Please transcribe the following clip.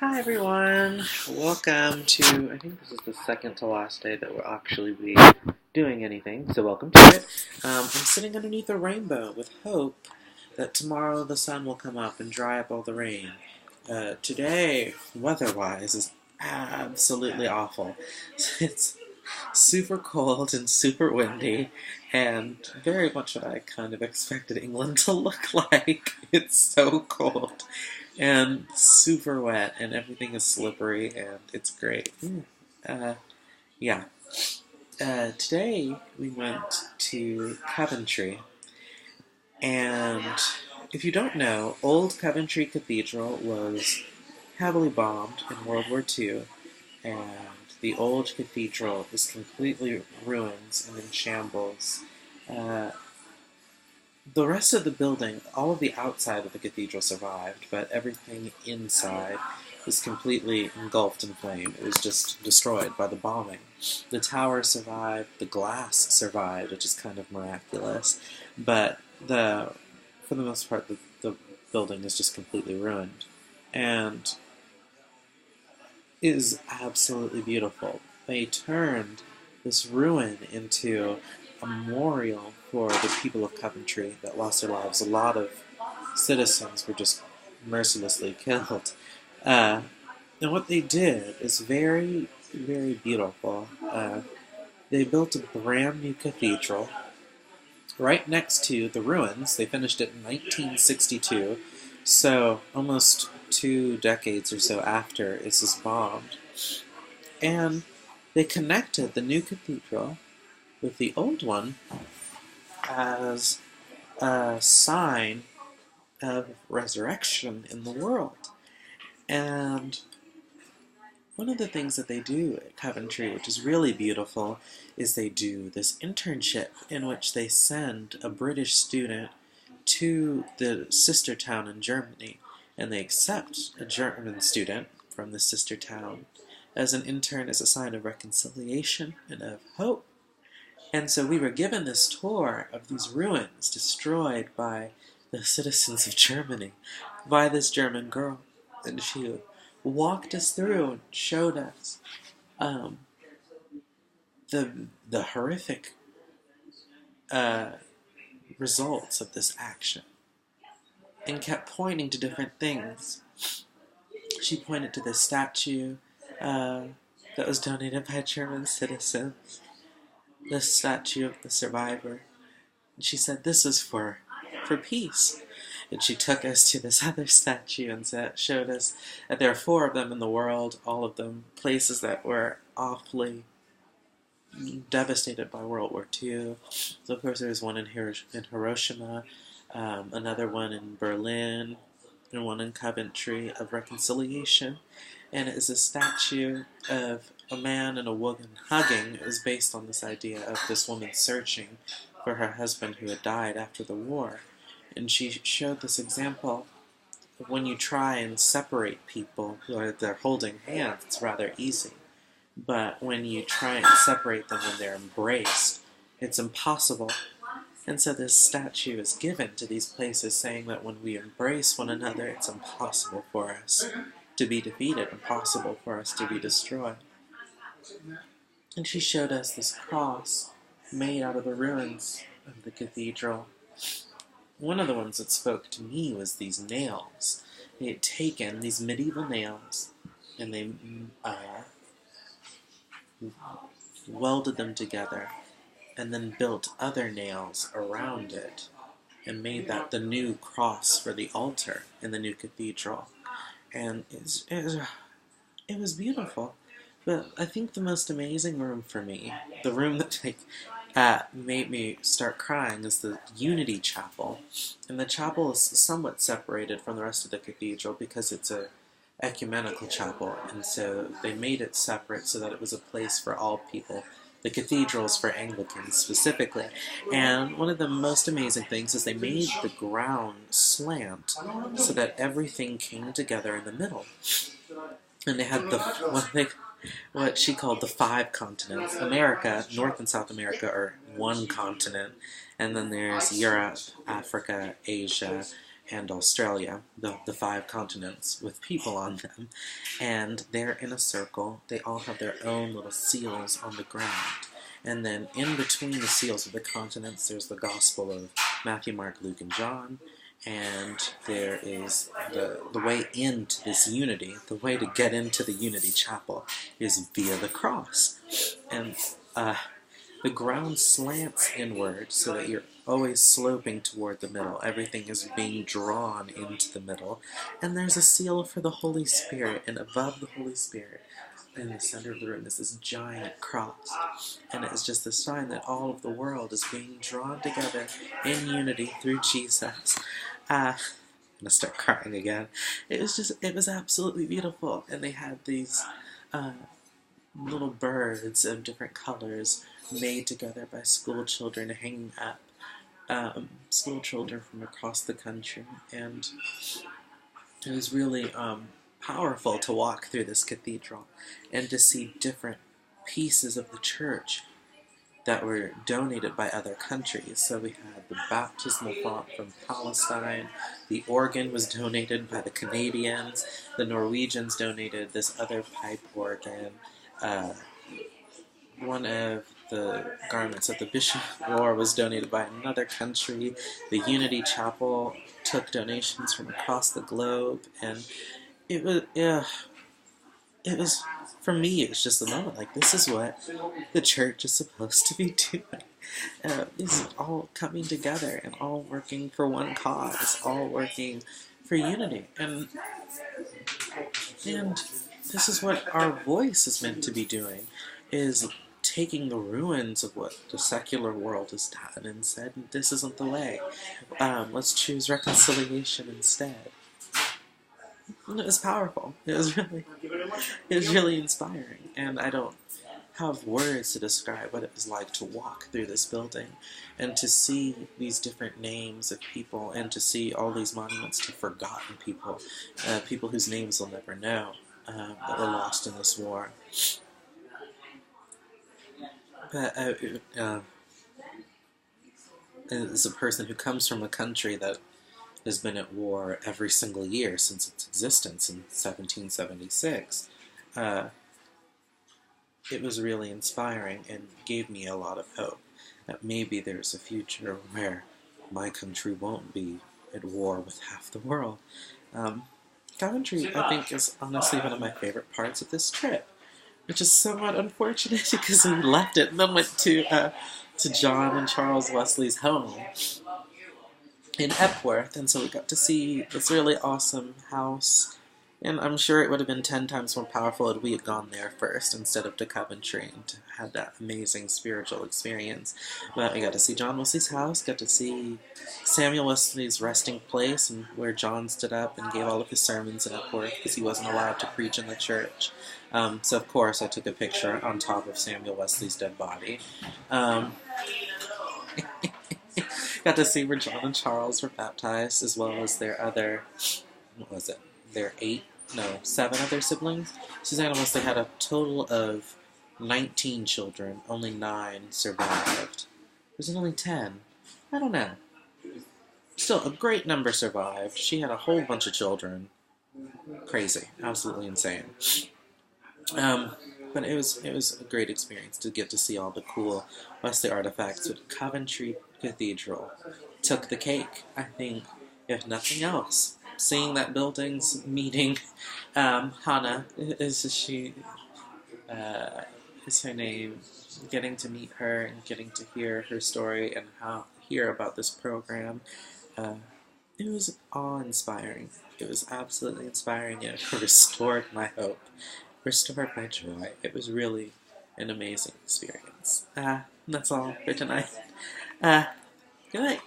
Hi everyone, welcome to, I think this is the second to last day that we'll actually be doing anything, so welcome to it. I'm sitting underneath a rainbow with hope that tomorrow the sun will come up and dry up all the rain. Today, weather-wise, is absolutely awful. It's super cold and super windy, and very much what I kind of expected England to look like. It's so cold and super wet, and everything is slippery, and it's great. Uh, yeah. Today we went to Coventry, and if you don't know, old Coventry Cathedral was heavily bombed in World War II, and the old cathedral is completely ruined and in shambles. Uh, the rest of the building, all of the outside of the cathedral survived, but everything inside was completely engulfed in flame. It was just destroyed by the bombing. The tower survived, the glass survived, which is kind of miraculous, but for the most part, the building is just completely ruined. And it is absolutely beautiful. They turned this ruin into a memorial for the people of Coventry that lost their lives. A lot of citizens were just mercilessly killed. And what they did is very, very beautiful. They built a brand new cathedral right next to the ruins. They finished it in 1962, so almost 2 decades or so after it was bombed. And they connected the new cathedral with the old one as a sign of resurrection in the world. And one of the things that they do at Coventry, which is really beautiful, is they do this internship in which they send a British student to the sister town in Germany, and they accept a German student from the sister town as an intern as a sign of reconciliation and of hope. And so we were given this tour of these ruins destroyed by the citizens of Germany by this German girl, and she walked us through and showed us um, the horrific results of this action, and kept pointing to different things. She pointed to this statue that was donated by German citizens, the statue of the survivor. And she said, "This is for peace." And she took us to this other statue and showed us that there are 4 of them in the world, all of them places that were awfully devastated by World War II. So of course there was one in Hiroshima, another one in Berlin, and one in Coventry of reconciliation. And it is a statue of a man and a woman hugging. It was based on this idea of this woman searching for her husband who had died after the war. And she showed this example of when you try and separate people who are they're holding hands, it's rather easy. But when you try and separate them when they're embraced, it's impossible. And so this statue is given to these places saying that when we embrace one another, it's impossible for us to be defeated, impossible for us to be destroyed. And she showed us this cross made out of the ruins of the cathedral. One of the ones that spoke to me was these nails. They had taken these medieval nails and they welded them together and then built other nails around it and made that the new cross for the altar in the new cathedral. And it was beautiful. But I think the most amazing room for me, the room that made me start crying, is the Unity Chapel. And the chapel is somewhat separated from the rest of the cathedral because it's a ecumenical chapel, and so they made it separate so that it was a place for all people. The cathedral is for Anglicans specifically. And one of the most amazing things is they made the ground slant so that everything came together in the middle. And they had what she called the 5 continents. America, North and South America are one continent, and then there's Europe, Africa, Asia, and Australia, the five continents with people on them, and they're in a circle. They all have their own little seals on the ground. And then in between the seals of the continents, there's the Gospel of Matthew, Mark, Luke, and John. And there is the way into this unity, the way to get into the Unity Chapel is via the cross. And the ground slants inward so that you're always sloping toward the middle. Everything is being drawn into the middle. And there's a seal for the Holy Spirit, and above the Holy Spirit, in the center of the room, is this giant cross. And it is just a sign that all of the world is being drawn together in unity through Jesus. I'm gonna start crying again. It was absolutely beautiful. And they had these little birds of different colors made together by school children hanging up. School children from across the country. And it was really powerful to walk through this cathedral and to see different pieces of the church that were donated by other countries. So we had the baptismal font from Palestine, the organ was donated by the Canadians, the Norwegians donated this other pipe organ, one of the garments of the Bishop of War was donated by another country, the Unity Chapel took donations from across the globe, and it was, for me, it was just a moment like, this is what the church is supposed to be doing. This is all coming together and all working for one cause, all working for unity. And this is what our voice is meant to be doing, is taking the ruins of what the secular world has done and said, this isn't the way. Let's choose reconciliation instead. And it was powerful. It was really inspiring. And I don't have words to describe what it was like to walk through this building and to see these different names of people and to see all these monuments to forgotten people, people whose names we'll never know, that were lost in this war. But as a person who comes from a country that has been at war every single year since its existence in 1776, it was really inspiring and gave me a lot of hope that maybe there's a future where my country won't be at war with half the world. Coventry, I think, is honestly one of my favorite parts of this trip, which is somewhat unfortunate because we left it and then went to John and Charles Wesley's home in Epworth, and so we got to see this really awesome house, and I'm sure it would have been 10 times more powerful if we had gone there first instead of to Coventry and had that amazing spiritual experience. But we got to see John Wesley's house, got to see Samuel Wesley's resting place, and where John stood up and gave all of his sermons in Epworth because he wasn't allowed to preach in the church. So of course I took a picture on top of Samuel Wesley's dead body. Got to see where John and Charles were baptized, as well as their other, their 7 other siblings. Susanna Wesley had a total of 19 children, only 9 survived. Was it only 10? I don't know. Still, a great number survived. She had a whole bunch of children. Crazy. Absolutely insane. But it was a great experience to get to see all the cool Wesley artifacts. But Coventry Cathedral took the cake, I think, if nothing else. Seeing that building's meeting Hannah is her name. Getting to meet her and getting to hear her story and hear about this program, it was awe-inspiring. It was absolutely inspiring, and it restored my hope, restored my joy. It was really an amazing experience. That's all for tonight. Good night.